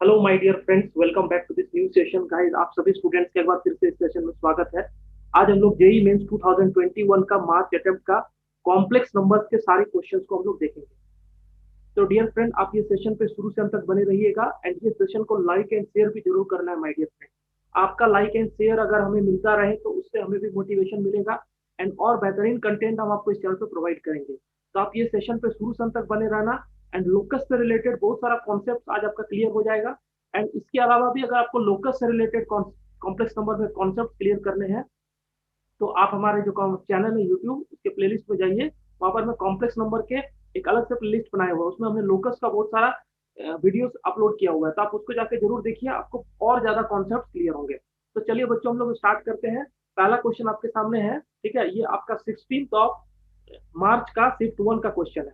Hello my dear friends, welcome back to this new session guys. आप सभी students का एक बार फिर से इस सेशन में स्वागत है। आज हम लोग जेई मेंस 2021 का मार्च अटेम्प्ट का कॉम्प्लेक्स नंबर्स के सारे क्वेश्चंस को हम लोग देखेंगे। तो डियर फ्रेंड, आप ये सेशन पे शुरू से अंत तक बने रहिएगा एंड ये सेशन को लाइक एंड शेयर भी जरूर करना है माय डियर फ्रेंड। आपका लाइक एंड शेयर अगर हमें मिलता रहे तो उससे हमें भी मोटिवेशन मिलेगा एंड और बेहतरीन कंटेंट हम आपको इस चैनल पे प्रोवाइड करेंगे। तो आप ये सेशन पे शुरू से अंत तक बने रहना एंड लोकस से रिलेटेड बहुत सारा कॉन्सेप्ट आज आपका क्लियर हो जाएगा। एंड इसके अलावा भी अगर आपको लोकस से रिलेटेड कॉम्प्लेक्स नंबर में कॉन्सेप्ट क्लियर करने हैं तो आप हमारे जो चैनल है यूट्यूब उसके प्लेलिस्ट में जाइए। वहां पर मैं कॉम्प्लेक्स नंबर के एक अलग से प्लेलिस्ट बनाया हुआ है, उसमें हमने लोकस का बहुत सारा वीडियोस अपलोड किया हुआ है, तो आप उसको जाके जरूर देखिए, आपको और ज्यादा कॉन्सेप्ट क्लियर होंगे। तो चलिए बच्चों, हम लोग स्टार्ट करते हैं। पहला क्वेश्चन आपके सामने है, ठीक है। ये आपका 16 ऑफ मार्च का शिफ्ट 1 का क्वेश्चन है।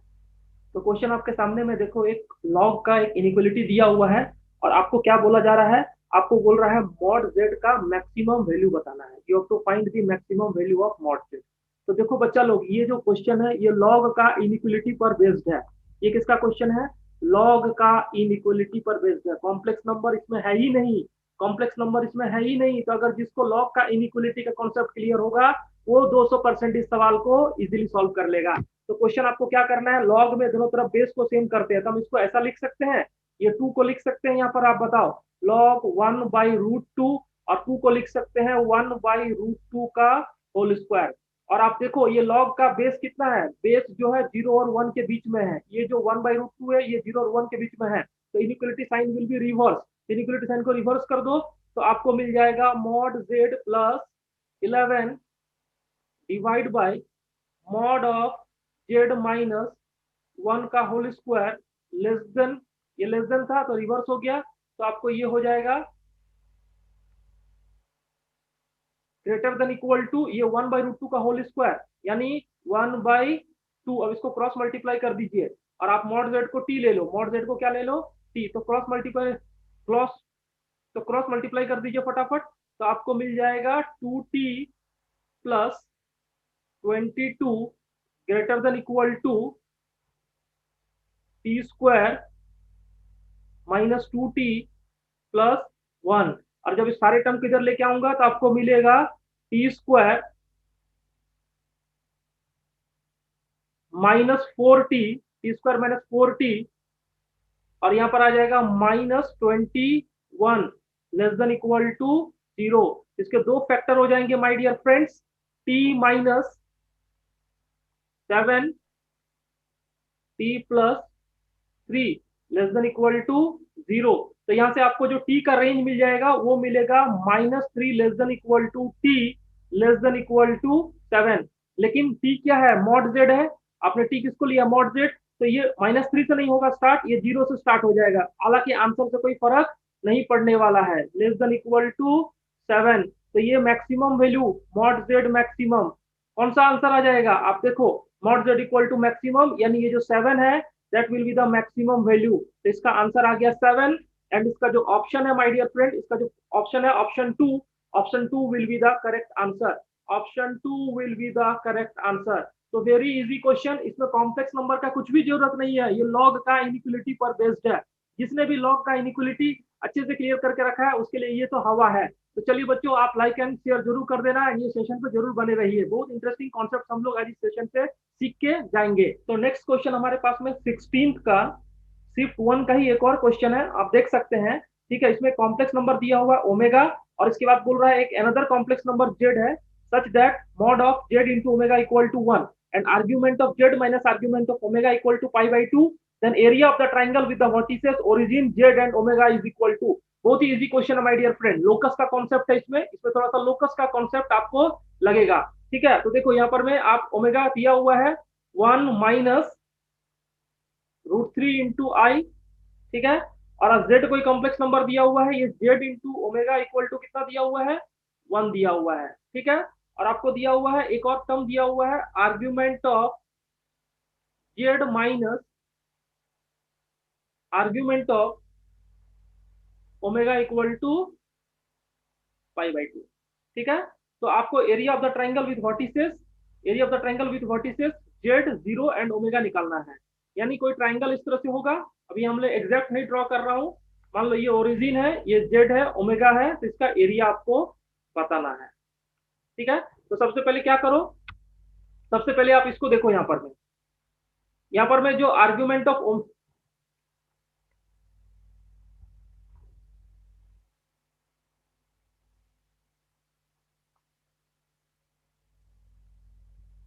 तो क्वेश्चन आपके सामने में देखो, एक लॉग का एक इनिक्वलिटी दिया हुआ है और आपको क्या बोला जा रहा है, आपको बोल रहा है मॉड जेड का मैक्सिमम वैल्यू बताना है। You have to find the maximum value of mod Z. तो देखो बच्चा लोग, ये जो क्वेश्चन है ये लॉग का इनिक्वलिटी पर बेस्ड है। ये किसका क्वेश्चन है? लॉग का इनिक्वलिटी पर बेस्ड है। कॉम्प्लेक्स नंबर इसमें है ही नहीं, कॉम्प्लेक्स नंबर इसमें है ही नहीं। तो अगर जिसको लॉग का इनिक्वलिटी का कॉन्सेप्ट क्लियर होगा वो 200% इस सवाल को इजीली सॉल्व कर लेगा। तो क्वेश्चन आपको क्या करना है, लॉग में दोनों तरफ बेस को सेम करते हैं, तो हम इसको ऐसा लिख सकते हैं, ये 2 को लिख सकते हैं यहाँ पर। आप बताओ, लॉग 1/√2 और 2 को लिख सकते हैं 1/√2 का होल स्क्वायर। और आप देखो ये लॉग का बेस कितना है, बेस जो है 0 और 1 के बीच में है। ये जो 1/√2 है ये 0 और 1 के बीच में है, तो inequality sign will be reverse. Inequality sign को रिवर्स कर दो तो आपको मिल जाएगा mod Z plus 11 divide by mod of Z minus 1 का होल स्क्वायर लेस देन, ये लेस देन था तो रिवर्स हो गया, तो आपको ये हो जाएगा ग्रेटर देन इक्वल टू ये 1/√2 का होल स्क्वायर, यानी 1/2। अब इसको क्रॉस मल्टीप्लाई कर दीजिए और आप मॉड जेड को टी ले लो, मॉड जेड को क्या ले लो, टी। तो क्रॉस मल्टीप्लाई कर दीजिए फटाफट, तो आपको मिल जाएगा 2t plus 22 greater than equal to T square -2t plus 1। और जब इस सारे टर्म को इधर लेके आऊंगा तो आपको मिलेगा T square -4t, T square -4t, और यहां पर आ जाएगा -21 लेस देन इक्वल टू 0। इसके दो फैक्टर हो जाएंगे my dear friends, t-7 t+3 less than equal to 0। तो यहां से आपको जो t का रेंज मिल जाएगा वो मिलेगा -3 less than equal to t less than equal to 7। लेकिन t क्या है, मॉड z है। आपने t किसको लिया, मॉड z। तो ये -3 से नहीं होगा स्टार्ट, ये 0 से स्टार्ट हो जाएगा। हालांकि आंसर से कोई फर्क नहीं पड़ने वाला है, लेस देन इक्वल टू 7। तो ये maximum value mod z maximum, कौन सा आंसर आ जाएगा आप देखो, mod z equal to maximum, यानी ये जो 7 है that will be the maximum value. तो इसका आंसर आ गया 7। एंड इसका जो ऑप्शन है माय डियर फ्रेंड, इसका जो ऑप्शन है option two will be the correct answer. Option two will be the correct answer. तो वेरी इजी क्वेश्चन, इसमें कॉम्प्लेक्स नंबर का कुछ भी जरूरत नहीं है, ये लॉग का इनिक्वलिटी पर बेस्ड है। जिसने भी लॉग का इनिक्वलिटी अच्छे से क्लियर करके रखा है उसके लिए ये तो हवा है। तो चलिए बच्चों, आप लाइक एंड शेयर जरूर कर देना एंड ये सेशन पे जरूर बने रहिए, बहुत इंटरेस्टिंग कॉन्सेप्ट हम लोग आज इस सेशन से सीख के जाएंगे। तो नेक्स्ट क्वेश्चन हमारे पास में 16 का शिफ्ट 1 का ही एक और क्वेश्चन है, आप देख सकते हैं। ठीक है, इसमें कॉम्प्लेक्स नंबर दिया हुआ ओमेगा और इसके बाद बोल रहा है एक अनदर कॉम्प्लेक्स नंबर जेड है such that mod of Z into omega equal to 1 and argument of Z minus argument of omega equal to π/2। Then area of the triangle with the vertices origin z and omega is equal to. बहुत ही easy question है my dear friend, locus का concept है इसमें, थोड़ा सा locus का concept आपको लगेगा। ठीक है, तो देखो यहाँ पर में आप ओमेगा दिया हुआ है 1 - √3 × I, ठीक है। और जेड कोई कॉम्प्लेक्स नंबर दिया हुआ है, ये Z into omega equal to कितना दिया हुआ है, 1 दिया हुआ है। ठीक है, और आपको दिया हुआ है एक और टर्म दिया हुआ है argument of Z minus argument of omega equal to π/2। ठीक है, तो आपको area of the triangle with vertices, area of the triangle with vertices z 0 and omega निकालना है। यानी कोई ट्राइंगल इस तरह से होगा, अभी हम लोग एग्जैक्ट नहीं ड्रॉ कर रहा हूं, मान लो ये ओरिजिन है, ये जेड है, ओमेगा है, तो इसका एरिया आपको बताना है। ठीक है, तो सबसे पहले क्या करो, सबसे पहले आप इसको देखो, यहाँ पर मैं जो आर्ग्यूमेंट ऑफ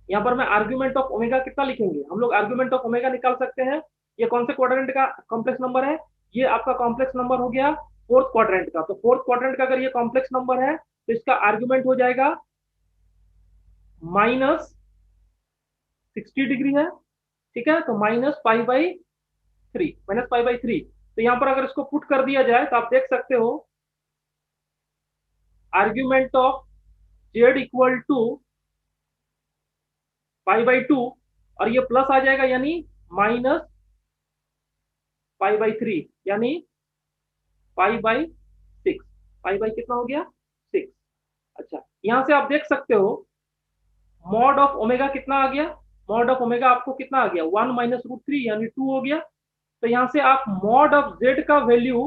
यहाँ पर मैं आर्ग्यूमेंट ऑफ ओमेगा कितना लिखेंगे, हम लोग आर्ग्यूमेंट ऑफ ओमेगा निकाल सकते हैं। ये कौन से क्वाड्रेंट का कॉम्प्लेक्स नंबर है, ये आपका कॉम्प्लेक्स नंबर हो गया फोर्थ क्वाड्रेंट का। तो फोर्थ क्वाड्रेंट का अगर ये कॉम्प्लेक्स नंबर है तो इसका आर्ग्यूमेंट हो जाएगा -60 डिग्री है। ठीक है, तो -पाई बाई थ्री। तो यहाँ पर अगर इसको पुट कर दिया जाए तो आप देख सकते हो argument of Z equal to pi by 2, और ये प्लस आ जाएगा यानी -पाई बाई 3, यानी पाई बाई 6। पाई बाई कितना हो गया, 6। अच्छा, यहां से आप देख सकते हो मॉड ऑफ ओमेगा कितना आ गया, मॉड ऑफ ओमेगा आपको कितना आ गया, 1 - √3 यानी 2 हो गया। तो यहां से आप मॉड ऑफ जेड का वैल्यू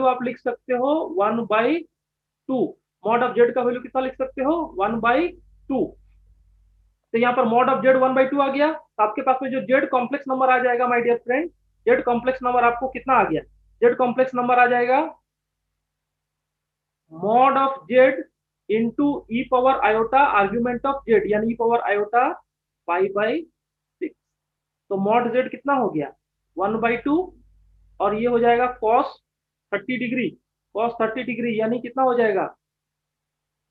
आप लिख सकते हो 1/2। मॉड ऑफ जेड का वैल्यू कितना लिख सकते हो, 1/2। तो यहाँ पर मॉड ऑफ जेड 1/2 आ गया, तो आपके पास में जो जेड कॉम्प्लेक्स नंबर आ जाएगा my dear friend, Z complex number आपको कितना आ गया, जेड कॉम्प्लेक्स नंबर आ जाएगा mod of Z into E power iota argument of Z, यानी E power iota pi by 6। तो मॉड जेड कितना हो गया, 1/2, और ये हो जाएगा cos 30 डिग्री, cos 30 डिग्री यानी कितना हो जाएगा,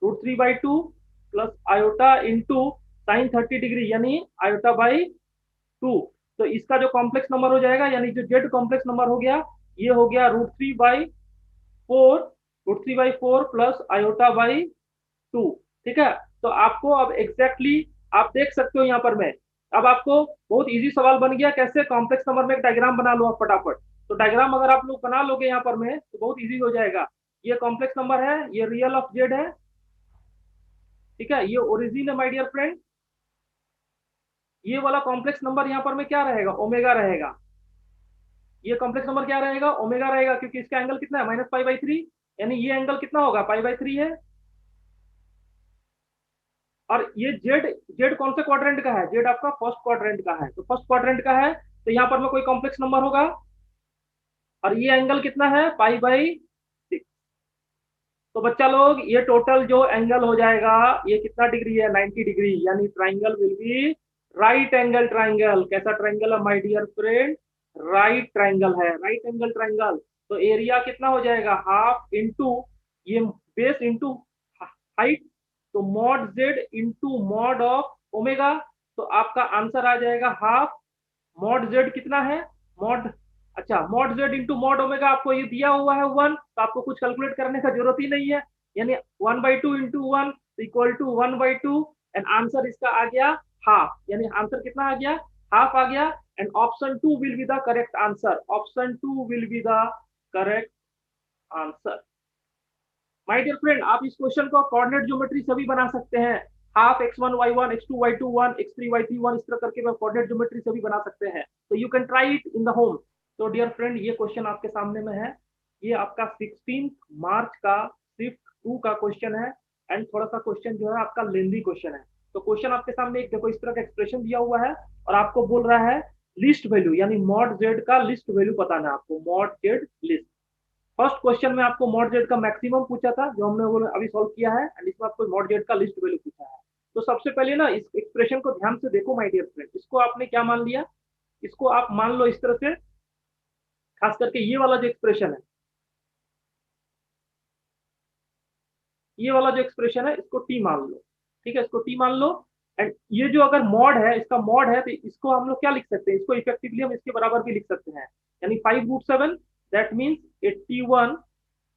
√3/2 plus iota into sin 30 degree यानी आयोटा/2। तो इसका जो कॉम्प्लेक्स नंबर हो जाएगा, यानी जो जेड कॉम्प्लेक्स नंबर हो गया, ये हो गया √3/4 प्लस आयोटा/2। ठीक है, तो आपको अब एग्जैक्टली आप देख सकते हो यहाँ पर मैं, अब आपको बहुत इजी सवाल बन गया, कैसे कॉम्प्लेक्स नंबर में एक डायग्राम बना लो आप फटाफट। तो डायग्राम अगर आप लोग बना लोगे यहाँ पर में तो बहुत इजी हो जाएगा। ये कॉम्प्लेक्स नंबर है, ये रियल ऑफ जेड है। ठीक है, ये ओरिजिन है माय डियर फ्रेंड। ये वाला कॉम्प्लेक्स नंबर यहाँ पर में क्या रहेगा, ओमेगा रहेगा। ये कॉम्प्लेक्स नंबर क्या रहेगा, ओमेगा रहेगा, क्योंकि इसका एंगल कितना है, -पाई बाई 3, यानी ये एंगल कितना होगा, पाई बाई 3 है। और ये जेड, जेड कौन से क्वाड्रेंट का है, जेड आपका फर्स्ट क्वाड्रेंट का है, तो फर्स्ट क्वाड्रेंट का है, तो यहाँ पर में कोई कॉम्प्लेक्स नंबर होगा। और ये एंगल कितना है, पाई बाई 6। तो बच्चा लोग ये टोटल जो एंगल हो जाएगा, ये कितना डिग्री है, 90 डिग्री, यानी triangle will be right angle triangle. कैसा ट्राइंगल है my dear friend, right triangle है, राइट एंगल ट्राइंगल। तो एरिया कितना हो जाएगा, हाफ इंटू ये बेस इंटू हाइट, तो mod Z into mod of omega. तो आपका आंसर आ जाएगा हाफ, मॉड जेड कितना है, मॉड, अच्छा mod Z into mod omega आपको ये दिया हुआ है 1, तो आपको कुछ कैलकुलेट करने का जरूरत ही नहीं है, यानी 1/2 into 1 equal to 1/2, and answer इसका आ गया हाफ, यानी आंसर कितना आ गया, हाफ आ गया। And option 2 will be the correct answer, option 2 will be the correct answer. My dear friend, आप इस क्वेश्चन को कोऑर्डिनेट ज्योमेट्री से भी बना सकते हैं, half x1 y1 x2 y2 1 x3 y3 1, इस तरह करके मैं कोऑर्डिनेट ज्योमेट्री से भी बना सकते हैं। तो you can try it in the home. तो डियर फ्रेंड, ये क्वेश्चन आपके सामने में है, ये आपका 16 मार्च का शिफ्ट 2 का क्वेश्चन है। एंड थोड़ा सा क्वेश्चन जो है आपका लेंदी क्वेश्चन है। तो क्वेश्चन आपके सामने एक देखो, इस तरह का एक्सप्रेशन दिया हुआ है, और आपको बोल रहा है लिस्ट वैल्यू, यानी मॉड जेड का लिस्ट वैल्यू बताना है आपको, mod Z list. First question में आपको मॉड जेड का मैक्सिमम पूछा था, जो हमने वो अभी सॉल्व किया है, एंड इसमें आपको मॉड जेड का लिस्ट वैल्यू पूछा है। तो सबसे पहले ना इस एक्सप्रेशन को ध्यान से देखो माय डियर फ्रेंड, इसको आपने क्या मान लिया, इसको आप मान लो इस तरह से, खास करके ये वाला जो एक्सप्रेशन है, ये वाला जो एक्सप्रेशन है, इसको टी मान लो। ठीक है, इसको टी मान लो। एंड ये जो अगर मॉड है, इसका मॉड है, तो इसको हम लोग क्या लिख सकते हैं, इसको इफेक्टिवली हम इसके बराबर भी लिख सकते हैं, यानी 5√7, that means 81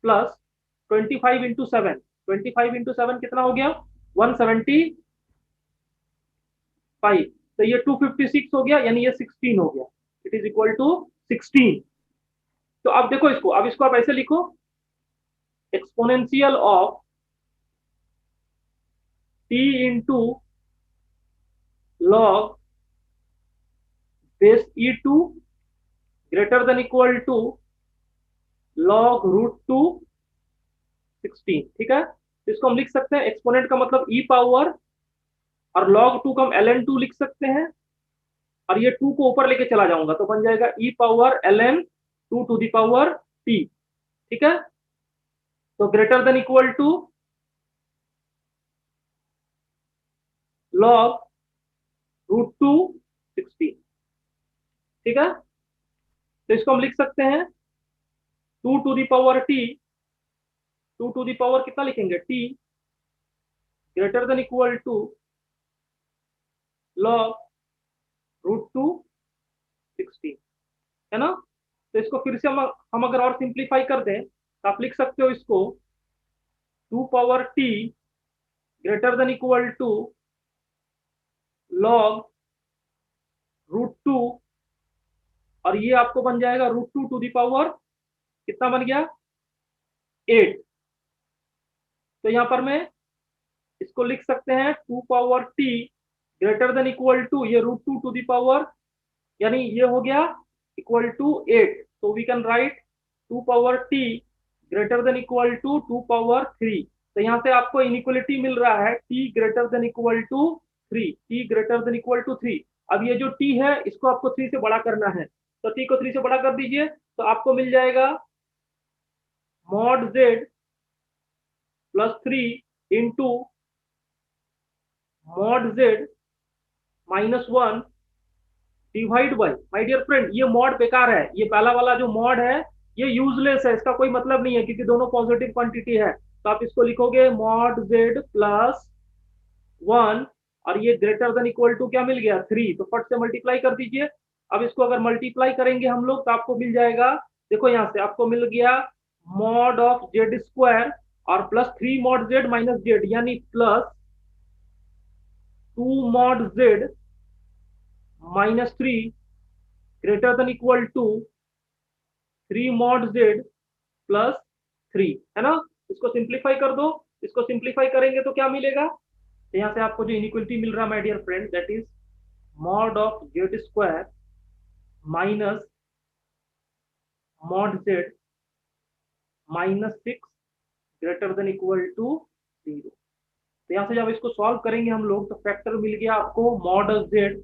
plus 25 into 7, 25 into 7 कितना हो गया, 175। तो ये 256 हो गया, यानी ये 16 हो गया, इट इज इक्वल टू 16। तो अब देखो इसको, अब इसको आप ऐसे लिखो, exponential of T into log base E2 greater than equal to log √2 16, ठीक है। तो इसको हम लिख सकते हैं, एक्सपोनेंट का मतलब ई पावर, और log 2 का हम ln 2 लिख सकते हैं, और ये 2 को ऊपर लेके चला जाऊंगा तो बन जाएगा e power ln 2 to the power t, ठीक है। तो greater than equal to log √2 16, ठीक है। तो इसको हम लिख सकते हैं 2 to the power t, 2 to the power कितना लिखेंगे t, greater than equal to log √2 16, है ना। तो इसको फिर से हम अगर और सिंप्लीफाई कर दें तो आप लिख सकते हो इसको 2 power t greater than equal to log √2, और ये आपको बन जाएगा √2 टू द पावर कितना बन गया 8। तो यहाँ पर मैं इसको लिख सकते हैं 2 power t greater than equal to ये √2 टू द पावर, यानी ये हो गया इक्वल टू 8। तो we can write 2 power t greater than equal to 2 power 3। तो यहाँ से आपको इनइक्वलिटी मिल रहा है t greater than equal to 3, t greater than equal to 3। अब ये जो t है इसको आपको 3 से बड़ा करना है, तो t को 3 से बड़ा कर दीजिए, तो आपको मिल जाएगा mod z plus 3 into mod z -1 divide by, my dear friend ये मॉड बेकार है, ये पहला वाला जो मॉड है ये यूजलेस है, इसका कोई मतलब नहीं है क्योंकि दोनों पॉजिटिव क्वांटिटी है। तो आप इसको लिखोगे मॉड z प्लस 1, और ये ग्रेटर देन इक्वल टू क्या मिल गया 3, तो फट से मल्टीप्लाई कर दीजिए। अब इसको अगर मल्टीप्लाई करेंगे हम लोग तो आपको मिल जाएगा, देखो यहाँ से आपको मिल गया मॉड ऑफ जेड स्क्वायर और plus 3 mod z minus z, यानी plus 2 mod z -3 greater than equal to 3 mod Z plus 3, है ना। इसको सिंप्लीफाई कर दो, इसको सिंप्लीफाई करेंगे तो क्या मिलेगा, तो यहाँ से आपको जो इनइक्वलिटी मिल रहा है my dear friend that is mod of Z square minus mod Z -6 greater than equal to 0। तो यहाँ से जब इसको सॉल्व करेंगे हम लोग तो फैक्टर मिल गया आपको mod of Z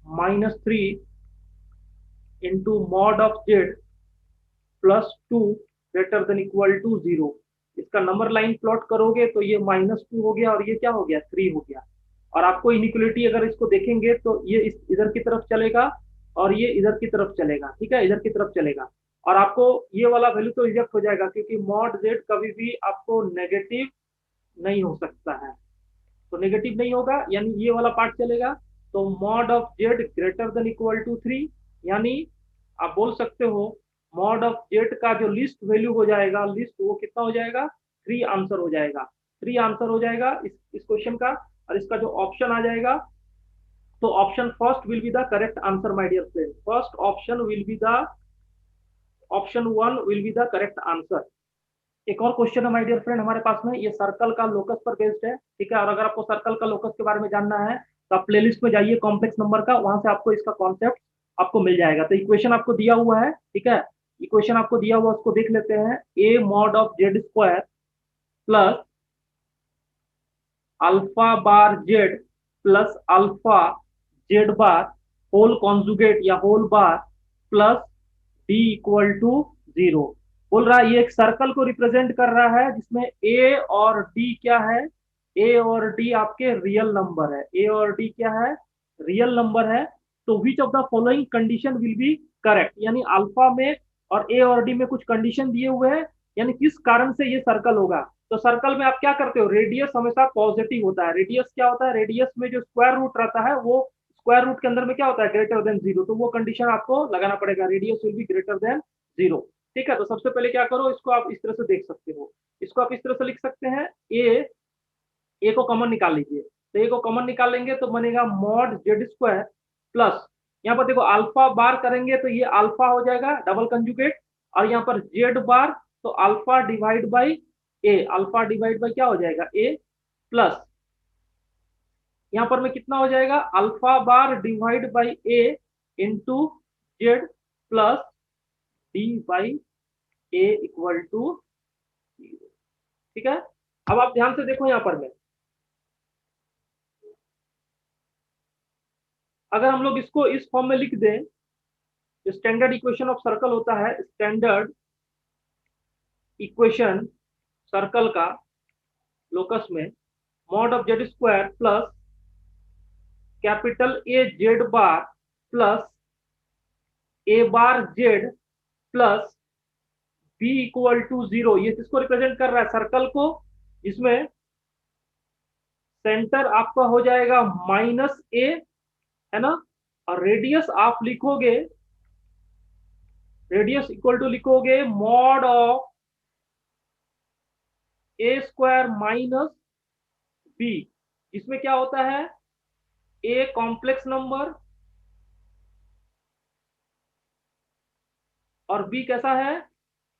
-3 into mod of Z +2 greater than equal to 0। इसका नंबर लाइन प्लॉट करोगे तो ये -2 हो गया और ये क्या हो गया 3 हो गया। और आपको इनिक्वलिटी अगर इसको देखेंगे तो ये इधर की तरफ चलेगा और ये इधर की तरफ चलेगा, ठीक है, इधर की तरफ चलेगा। और आपको ये वाला वैल्यू तो रिजेक्ट हो जाएगा क्योंकि मॉड जेड कभी भी आपको नेगेटिव नहीं हो सकता है, तो नेगेटिव नहीं होगा यानी ये वाला पार्ट चलेगा। तो mod of Z greater than equal to 3, यानी आप बोल सकते हो मॉड ऑफ जेड का जो लिस्ट वैल्यू हो जाएगा, लिस्ट वो कितना हो जाएगा 3 आंसर हो जाएगा, 3 आंसर हो जाएगा इस क्वेश्चन का। और इसका जो ऑप्शन आ जाएगा तो option first will be the correct answer my dear friend, first option will be the option 1 will be the correct answer. एक और क्वेश्चन है माय डियर फ्रेंड हमारे पास में, ये सर्कल का लोकस पर बेस्ड है, ठीक है। और अगर आपको सर्कल का लोकस के बारे में जानना है तो आप प्लेलिस्ट में जाइए कॉम्प्लेक्स नंबर का, वहां से आपको इसका कॉन्सेप्ट आपको मिल जाएगा। तो इक्वेशन आपको दिया हुआ है, ठीक है, इक्वेशन आपको दिया हुआ उसको देख लेते हैं। A mod of Z square plus alpha bar Z plus alpha z bar whole conjugate या whole bar plus D equal to 0। बोल रहा है ये एक सर्कल को रिप्रेजेंट कर रहा है जिसमें ए और डी क्या है, ए और डी आपके रियल नंबर है, ए और डी क्या है रियल नंबर है। तो which of the following condition will be correct, यानी अल्फा में और ए और डी में कुछ कंडीशन दिए हुए हैं, यानी किस कारण से ये सर्कल होगा। तो सर्कल में आप क्या करते हो, रेडियस हमेशा पॉजिटिव होता है। रेडियस क्या होता है, रेडियस में जो स्क्वायर रूट रहता है वो स्क्वायर रूट के अंदर में क्या होता है ग्रेटर देन 0, तो वो कंडीशन आपको लगाना पड़ेगा, radius will be greater than 0, ठीक है। तो सबसे पहले क्या करो, इसको आप इस तरह से देख सकते हो, इसको आप इस तरह से लिख सकते हैं, ए को कॉमन निकाल लीजिए, तो ए को कॉमन निकाल लेंगे तो बनेगा मॉड जेड स्क्वायर प्लस, यहाँ पर देखो अल्फा बार करेंगे तो ये अल्फा हो जाएगा डबल कंजुगेट, और यहाँ पर जेड बार तो alpha divide by A, alpha divide by क्या हो जाएगा ए, प्लस यहाँ पर में कितना हो जाएगा alpha bar divide by A into Z plus D by A equal to 0। ठीक है, अब आप ध्यान से देखो, यहां पर मैं अगर हम लोग इसको इस फॉर्म में लिख दें, स्टैंडर्ड इक्वेशन ऑफ सर्कल होता है, स्टैंडर्ड इक्वेशन सर्कल का लोकस में mod of Z square plus capital A Z bar plus A bar Z plus B equal to 0, ये किसको रिप्रेजेंट कर रहा है? सर्कल को, जिसमें सेंटर आपका हो जाएगा माइनस ए, है ना, और रेडियस आप लिखोगे, रेडियस इक्वल टू लिखोगे mod of A square minus B, इसमें क्या होता है? ए कॉम्प्लेक्स नंबर और बी कैसा है?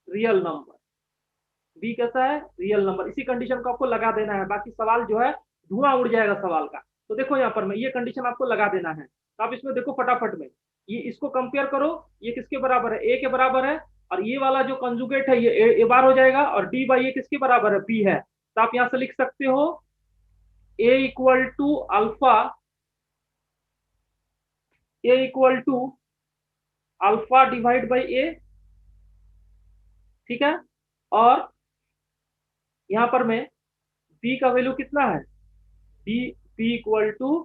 Real number. बी कैसा है? Real number. इसी कंडीशन को आपको लगा देना है, बाकी सवाल जो है धुआं उड़ जाएगा सवाल का। तो देखो यहाँ पर मैं ये कंडीशन आपको लगा देना है, तो आप इसमें देखो फटाफट में, ये इसको कंपेयर करो, ये किसके बराबर है? ए के बराबर है, और ये वाला जो कंजुगेट है ये ए बार हो जाएगा, और डी बाई ए किसके बराबर है? बी है। तो आप यहां से लिख सकते हो A equal to alpha, A equal to alpha divide by A. ठीक है, और यहां पर मैं बी का वैल्यू कितना है? D, B equal to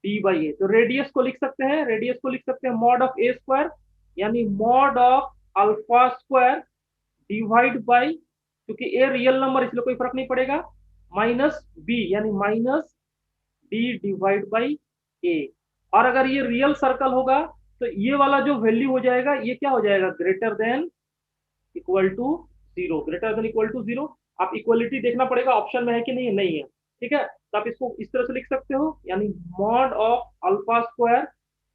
D by A. तो रेडियस को लिख सकते हैं, रेडियस को लिख सकते हैं मॉड ऑफ ए स्क्वायर, यानी mod of alpha square divide by, क्योंकि ए रियल नंबर इसलिए कोई फर्क नहीं पड़ेगा, माइनस बी यानी माइनस डी डिवाइड बाई ए। और अगर ये रियल सर्कल होगा तो ये वाला जो वैल्यू हो जाएगा ये क्या हो जाएगा? Greater than equal to 0, greater than equal to 0। आप इक्वलिटी देखना पड़ेगा ऑप्शन में है कि नहीं है, नहीं है। ठीक है, तो आप इसको इस तरह से लिख सकते हो, यानी mod of alpha square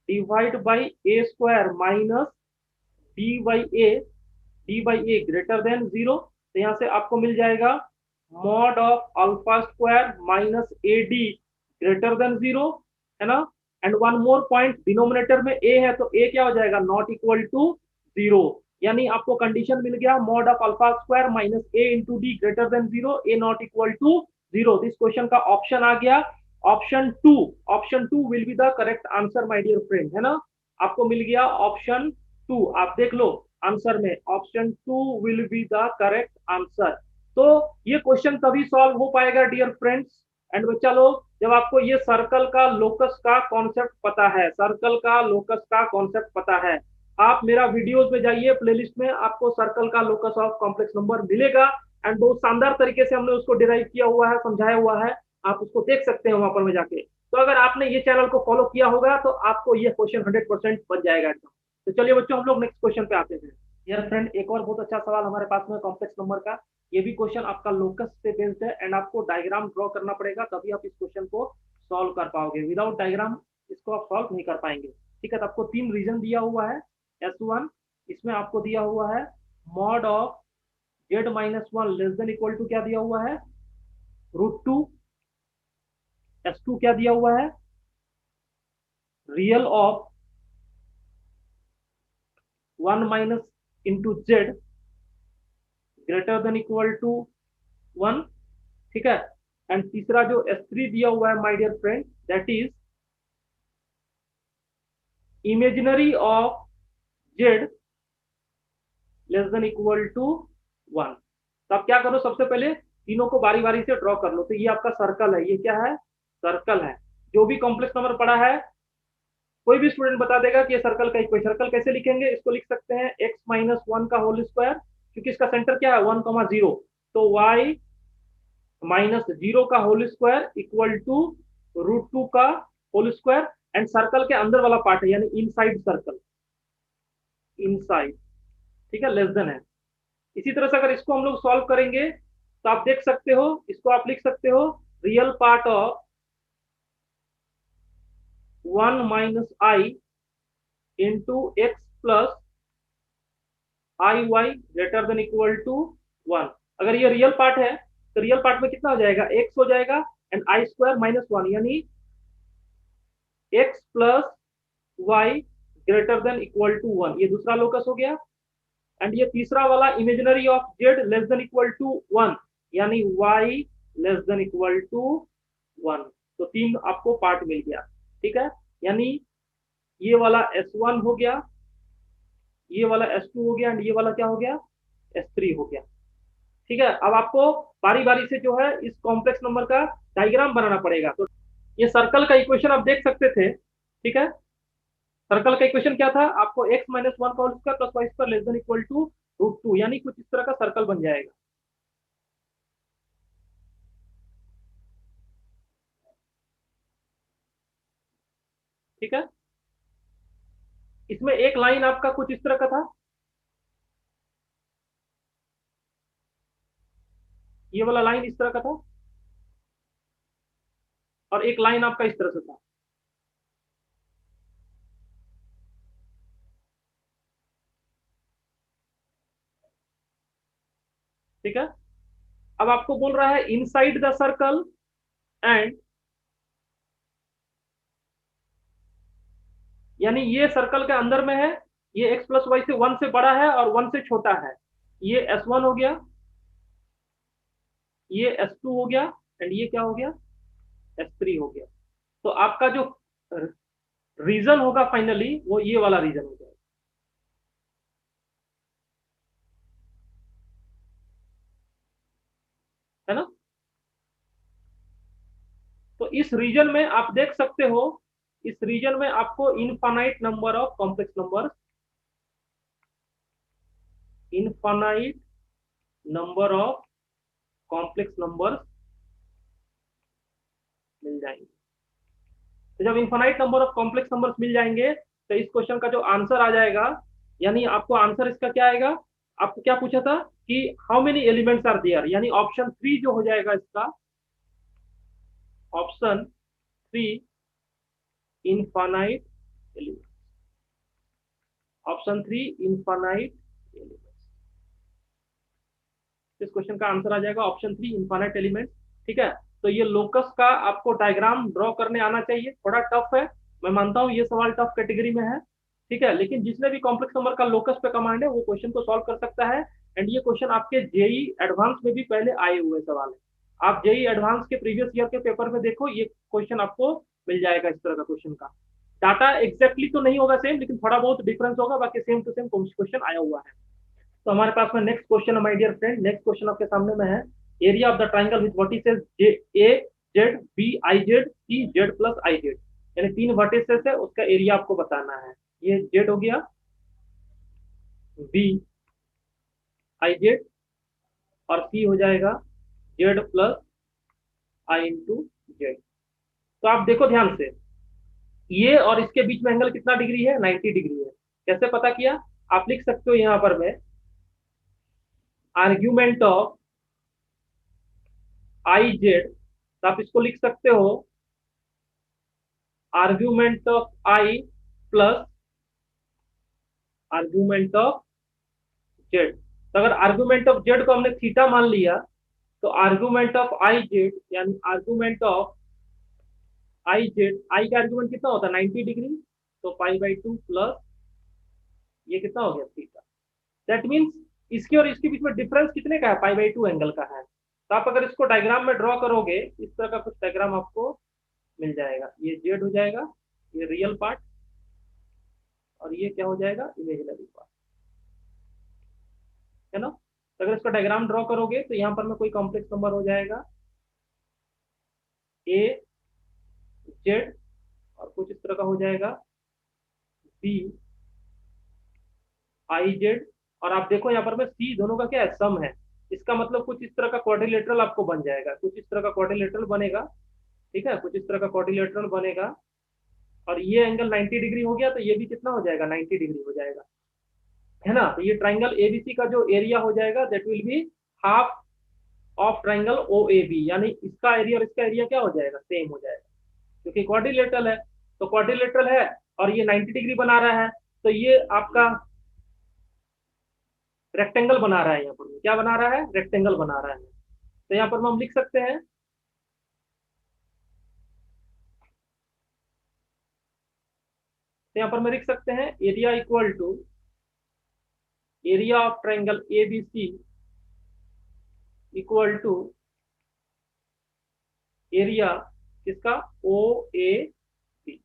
divide by A square minus D by A, D by A greater than 0। तो यहाँ से आपको मिल जाएगा mod of alpha square minus A D greater than 0, है ना। And one more point, denominator में ए है तो ए क्या हो जाएगा? नॉट इक्वल टू 0, यानी आपको कंडीशन मिल गया mod of alpha square minus A into D greater than 0, A not equal to 0। This question का ऑप्शन आ गया option 2, option 2 will be the correct answer my dear friend, है ना। आपको मिल गया ऑप्शन 2, आप देख लो आंसर में option 2 will be the correct answer. तो ये क्वेश्चन तभी सॉल्व हो पाएगा डियर फ्रेंड्स एंड बच्चा लोग, जब आपको ये सर्कल का लोकस का कॉन्सेप्ट पता है, सर्कल का लोकस का कॉन्सेप्ट पता है। आप मेरा वीडियोस में जाइए, प्लेलिस्ट में आपको सर्कल का लोकस ऑफ कॉम्प्लेक्स नंबर मिलेगा, एंड बहुत शानदार तरीके से हमने उसको डिराइव किया हुआ है, समझाया हुआ है, आप उसको देख सकते हैं वहां पर में जाके। तो अगर आपने ये चैनल को फॉलो किया होगा तो आपको ये क्वेश्चन 100% बन जाएगा एकदम। तो चलिए बच्चों, हम लोग नेक्स्ट क्वेश्चन पे आते हैं। यार फ्रेंड, एक और बहुत अच्छा सवाल हमारे पास में कॉम्प्लेक्स नंबर का, ये भी क्वेश्चन आपका लोकस से बेस्ड है, एंड आपको डायग्राम ड्रॉ करना पड़ेगा, तभी आप इस क्वेश्चन को सॉल्व कर पाओगे। विदाउट डायग्राम इसको आप सॉल्व नहीं कर पाएंगे। ठीक है, तो आपको 3 रीजन दिया हुआ है। S1, इसमें आपको दिया हुआ है mod of Z minus 1 less than equal to क्या दिया हुआ है? √2। S2 क्या दिया हुआ है? Real of 1 minus into Z greater than equal to 1। ठीक है, एंड तीसरा जो S3 दिया हुआ है my dear friend, that is imaginary of Z less than equal to 1। तो आप क्या करो, सबसे पहले तीनों को बारी बारी से ड्रॉ कर लो। तो ये आपका सर्कल है, ये क्या है? सर्कल है। जो भी कॉम्प्लेक्स नंबर पड़ा है, कोई भी स्टूडेंट बता देगा कि ये सर्कल का इक्वेशन। सर्कल कैसे लिखेंगे? इसको लिख सकते हैं x माइनस 1 का होल स्क्वायर, क्योंकि इसका सेंटर क्या है? 1,0, तो y माइनस 0 का होल स्क्वायर इक्वल टू √2 का होल स्क्वायर, एंड सर्कल के अंदर वाला पार्ट है, यानी इनसाइड सर्कल, इनसाइड। ठीक है, लेस देन है। इसी तरह से अगर इसको हम लोग सॉल्व करेंगे तो आप देख सकते हो, इसको आप लिख सकते हो real part of 1 minus I into X plus I Y greater than equal to 1। अगर ये रियल पार्ट है तो रियल पार्ट में कितना हो जाएगा? x हो जाएगा, एंड आई स्क्वायर माइनस 1, यानी x plus Y greater than equal to 1। ये दूसरा लोकस हो गया। एंड ये तीसरा वाला imaginary of Z less than equal to 1, यानी y less than equal to 1। तो तीन आपको पार्ट मिल गया, ठीक है। यानी ये वाला S1 हो गया, ये वाला S2 हो गया, एंड ये वाला क्या हो गया, S3 हो गया, ठीक है। अब आपको बारी बारी से जो है इस कॉम्प्लेक्स नंबर का डायग्राम बनाना पड़ेगा। तो ये सर्कल का इक्वेशन आप देख सकते थे, ठीक है। सर्कल का इक्वेशन क्या था, आपको x माइनस वन का whole square plus Y square less than equal to root two, यानी कुछ इस तरह का सर्कल बन जाएगा, ठीक है। इसमें एक लाइन आपका कुछ इस तरह का था, ये वाला लाइन इस तरह का था, और एक लाइन आपका इस तरह से था, ठीक है। अब आपको बोल रहा है इनसाइड द सर्कल एंड, यानी ये सर्कल के अंदर में है, ये x प्लस वाई से 1 से बड़ा है और 1 से छोटा है, ये S1 हो गया, ये S2 हो गया, एंड ये क्या हो गया, S3 हो गया। तो आपका जो रीजन होगा फाइनली वो ये वाला रीजन हो जाएगा, है ना। तो इस रीजन में आप देख सकते हो, इस रीजन में आपको infinite number of complex number, infinite number of complex number मिल जाएंगे। तो जब infinite number of complex numbers मिल जाएंगे तो इस क्वेश्चन का जो आंसर आ जाएगा, यानी आपको आंसर इसका क्या आएगा, आपको क्या पूछा था कि how many elements are there, यानी ऑप्शन 3 जो हो जाएगा इसका, option 3 infinite element, option 3 infinite element. इस क्वेश्चन का आंसर आ जाएगा ऑप्शन 3 इनफाइनाइट एलिमेंट, ठीक है। तो ये लोकस का आपको डायग्राम ड्रॉ करने आना चाहिए, थोड़ा टफ है, मैं मानता हूँ ये सवाल टफ कैटेगरी में है, ठीक है। लेकिन जिसने भी कॉम्प्लेक्स नंबर का लोकस पे कमांड है वो क्वेश्चन को सॉल्व कर सकता है। एंड ये क्वेश्चन आपके जेई एडवांस में भी पहले आए हुए सवाल है, आप जेई एडवांस के प्रीवियस ईयर के पेपर में देखो, ये क्वेश्चन आपको मिल जाएगा इस तरह का क्वेश्चन का। डाटा एग्जैक्टली तो नहीं होगा सेम, लेकिन थोड़ा बहुत डिफरेंस होगा, बाकी सेम टू सेम क्वेश्चन आया हुआ है। तो हमारे पास में नेक्स्ट क्वेश्चन है my dear friend, next question आपके सामने में है, area of the triangle with vertices A Z B I Z C Z plus I Z, यानी तीन वर्टिसेस है, उसका एरिया आपको बताना है। ये जेड हो गया, बी आई जेड, और सी हो जाएगा जेड प्लस आई इंटू जेड। तो आप देखो ध्यान से, ये और इसके बीच में एंगल कितना डिग्री है, 90 डिग्री है। कैसे पता किया, आप लिख सकते हो यहां पर में आर्ग्यूमेंट ऑफ आई जेड, तो आप इसको लिख सकते हो argument of I plus argument of Z. तो अगर आर्ग्यूमेंट ऑफ जेड को हमने थीटा मान लिया, तो आर्ग्यूमेंट ऑफ आई जेड यानी आर्ग्यूमेंट ऑफ आई जेड, आई का आर्ग्यूमेंट कितना होता है 90 डिग्री, तो पाई बाई टू प्लस ये कितना हो गया थीटा। दैट मीन्स इसके और इसके बीच में डिफरेंस कितने का है, पाई बाई टू एंगल का है। तो आप अगर इसको डायग्राम में ड्रॉ करोगे, इस तरह का कुछ डायग्राम आपको मिल जाएगा, ये जेड हो जाएगा, ये रियल पार्ट, और ये क्या हो जाएगा, इमेजिनरी पार्ट, है ना। तो अगर इसका डायग्राम ड्रॉ करोगे तो यहाँ पर में कोई कॉम्प्लेक्स नंबर हो जाएगा ए जेड, और कुछ इस तरह का हो जाएगा बी आई जेड, और आप देखो यहाँ पर में सी दोनों का क्या है, सम है। इसका मतलब कुछ इस तरह का क्वाड्रिलेटरल आपको बन जाएगा, कुछ इस तरह का क्वाड्रिलेटरल बनेगा, ठीक है, कुछ इस तरह का क्वाड्रिलेटरल बनेगा। और ये एंगल 90 डिग्री हो गया, तो ये भी कितना हो जाएगा, 90 डिग्री हो जाएगा, है ना। तो ये ट्राइंगल एबीसी का जो एरिया हो जाएगा that will be half of triangle O A B, यानी इसका एरिया और इसका एरिया क्या हो जाएगा, सेम हो जाएगा, क्योंकि क्वाड्रिलेटरल है। तो क्वाड्रिलेटरल है और ये 90 डिग्री बना रहा है, तो ये आपका रेक्टेंगल बना रहा है, यहाँ पर क्या बना रहा है, रेक्टेंगल बना रहा है। तो यहाँ पर हम लिख सकते हैं, तो यहाँ पर मैं लिख सकते हैं area equal to area of triangle ABC equal to area किसका, O A B.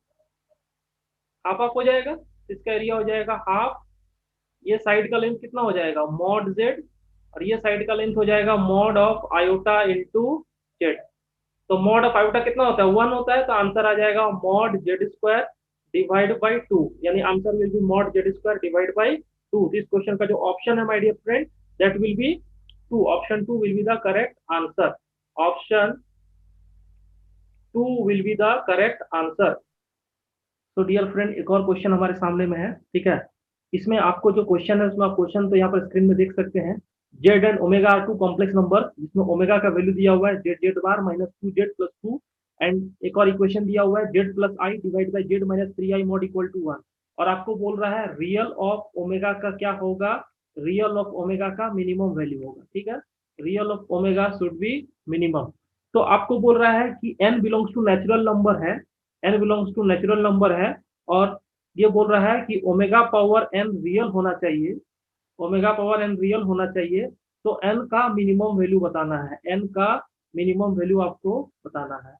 Half half हो जाएगा, इसका एरिया हो जाएगा हाफ, ये साइड का लेंथ कितना हो जाएगा मॉड जेड, और ये साइड का लेंथ हो जाएगा mod of iota into Z. तो मॉड ऑफ आयोटा कितना होता है 1 होता है, तो आंसर आ जाएगा mod Z square divide by 2, यानी answer will be mod Z square divide by 2। This question का जो ऑप्शन है my dear friend, that will be 2, option 2 will be the correct answer, option 2 will be the correct answer. तो dear friend एक और question हमारे सामने में है, ठीक है। इसमें आपको जो क्वेश्चन है उसमें आप क्वेश्चन तो यहाँ पर स्क्रीन में देख सकते हैं। Z and omega are two complex number, जिसमें ओमेगा का वैल्यू दिया हुआ है Z Z bar minus 2z+2, and एक और इक्वेशन दिया हुआ है Z plus I divide by Z minus 3i mod equal to 1। और आपको बोल रहा है रियल ऑफ ओमेगा का क्या होगा, रियल ऑफ ओमेगा का मिनिमम वैल्यू होगा, ठीक है। Real of omega should be minimum. तो आपको बोल रहा है कि n belongs to natural number है, n belongs to natural number है, और ये बोल रहा है कि ओमेगा पावर n रियल होना चाहिए, ओमेगा पावर n रियल होना चाहिए। तो n का मिनिमम वैल्यू बताना है, n का मिनिमम वैल्यू आपको बताना है।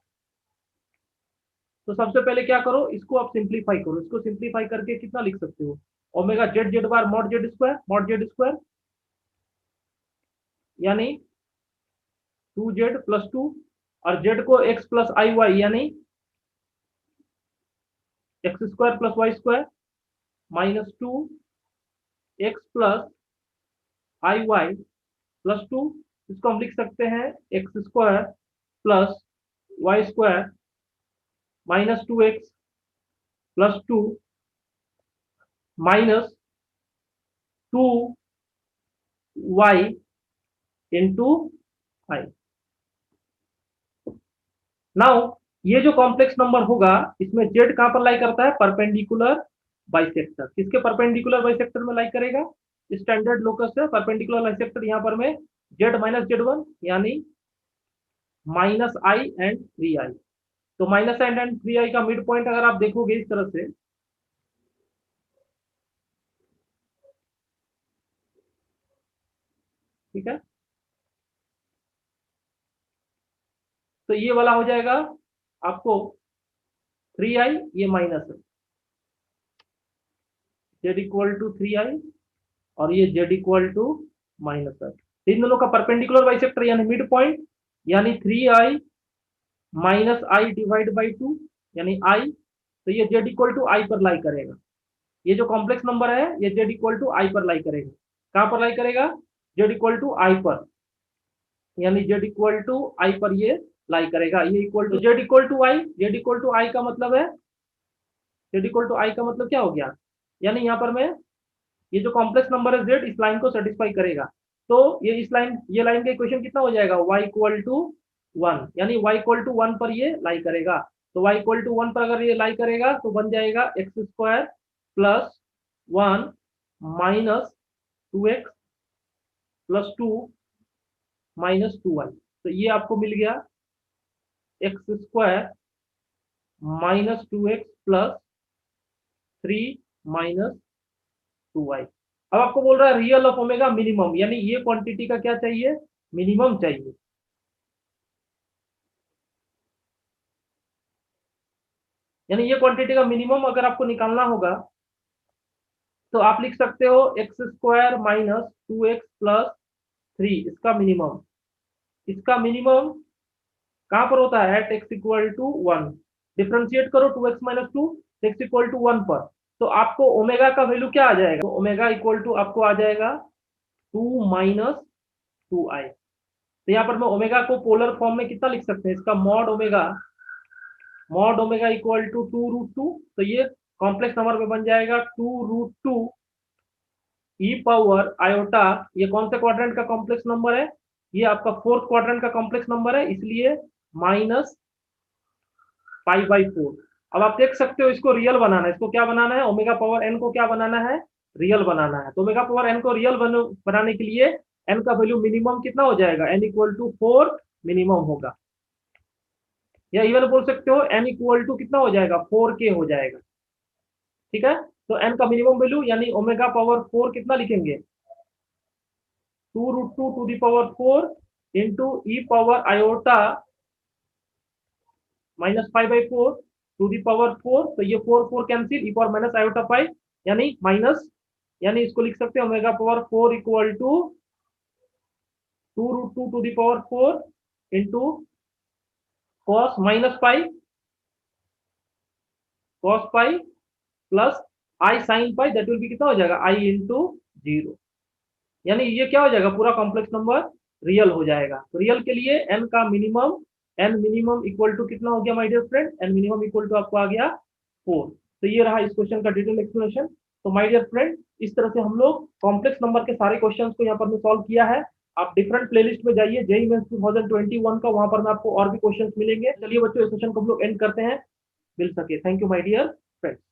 तो सबसे पहले क्या करो, इसको आप सिंप्लीफाई करो, इसको सिंप्लीफाई करके कितना लिख सकते हो, ओमेगा जेड जेड बार मॉड जेड स्क्वायर, यानी 2z+2, और जेड को x प्लस आई वाई यानी x² + y² -2 x plus I Y plus 2, इसको हम लिख सकते हैं x² plus y² -2x+2 -2y into आई। नाउ ये जो कॉम्प्लेक्स नंबर होगा इसमें जेड कहां पर लाई करता है, परपेंडिकुलर बाइसेक्टर, किसके परपेंडिकुलर बाइसेक्टर में लाई करेगा, स्टैंडर्ड लोकस है परपेंडिकुलर बाइसेक्टर, यहाँ पर में जेड माइनस जेड वन यानी -i and 3i। तो -i and 3i का मिड पॉइंट अगर आप देखोगे इस तरह से, ठीक है, तो ये वाला हो जाएगा आपको 3i, ये माइनस है, जेड इक्वल टू 3i, और ये जेड इक्वल टू -i। इन दोनों का परपेंडिकुलर बाइसेक्टर यानी मिड पॉइंट, यानी 3i minus I divide by 2 यानी आई, तो ये जेड इक्वल टू आई पर लाई करेगा। ये जो कॉम्प्लेक्स नंबर है ये जेड इक्वल टू आई पर लाई करेगा, कहां पर लाई करेगा, जेड इक्वल टू आई पर, यानी जेड इक्वल टू आई पर ये लाई करेगा। ये equal to z equal to i, z equal to i का मतलब है, जेड इक्वल टू आई का मतलब क्या हो गया, यानी यहाँ पर मैं ये जो कॉम्प्लेक्स नंबर है जेड इस लाइन को सेटिस्फाई करेगा। तो ये इस लाइन, ये लाइन का इक्वेशन कितना हो जाएगा, y इक्वल टू 1, यानी y इक्वल टू 1 पर ये लाई करेगा। तो y इक्वल टू 1 पर अगर ये लाई करेगा तो बन जाएगा x² + 1 -2x+2 -2y। तो ये आपको मिल गया x² -2x+3 -2y। अब आपको बोल रहा है रियल ऑफ ओमेगा मिनिमम, यानी ये क्वांटिटी का क्या चाहिए, मिनिमम चाहिए। यानी ये क्वांटिटी का मिनिमम अगर आपको निकालना होगा तो आप लिख सकते हो x² -2x+3, इसका मिनिमम, इसका मिनिमम कहां पर होता है, at x equal to 1। Differentiate करो 2x - 2 x इक्वल टू 1 पर, तो आपको ओमेगा का वैल्यू क्या आ जाएगा, तो ओमेगा इक्वल टू आपको आ जाएगा 2 - 2i। तो यहाँ पर मैं ओमेगा को पोलर फॉर्म में कितना लिख सकते हैं, इसका मॉड ओमेगा इक्वल टू 2√2, तो ये कॉम्प्लेक्स नंबर में बन जाएगा 2√2 ई पावर आयोटा। ये कौन से क्वाड्रेंट का कॉम्प्लेक्स नंबर है, ये आपका फोर्थ क्वाड्रेंट का कॉम्प्लेक्स नंबर है, इसलिए -π/4। अब आप देख सकते हो इसको रियल बनाना है, इसको क्या बनाना है, ओमेगा पावर एन को क्या बनाना है, रियल बनाना है। तो ओमेगा पावर एन को रियल बनाने के लिए एन का वैल्यू मिनिमम कितना हो जाएगा, एन इक्वल टू 4 मिनिमम होगा, या इवन बोल सकते हो एन इक्वल टू कितना हो जाएगा, 4k हो जाएगा, ठीक है। तो एन का मिनिमम वैल्यू यानी ओमेगा पावर 4 कितना लिखेंगे, 2√2 to the power 4 into e power iota minus 5/4 to the power 4, तो ये 4 cancel, e power minus iota 5 यानी माइनस, यानी इसको लिख सकते हैं omega power 4 equal to 2√2 to the power 4 into cos minus pi cos pi plus i sin pi, that will B कितना हो जाएगा i इंटू 0, यानी ये क्या हो जाएगा, पूरा कॉम्प्लेक्स नंबर रियल हो जाएगा। तो रियल के लिए n का minimum, n minimum equal to कितना हो गया my dear friend, n minimum equal to आपको आ गया 4। तो ये रहा इस क्वेश्चन का डिटेल एक्सप्लेनेशन। तो माय डियर फ्रेंड, इस तरह से हम लोग कॉम्प्लेक्स नंबर के सारे क्वेश्चंस को यहाँ पर मैं सॉल्व किया है। आप डिफरेंट प्लेलिस्ट में जाइए, जेईई मेंस 2021 का, वहां पर में आपको और भी क्वेश्चंस मिलेंगे। चलिए बच्चों, इस सेशन को हम लोग एंड करते हैं, मिल सके। Thank you my dear friends.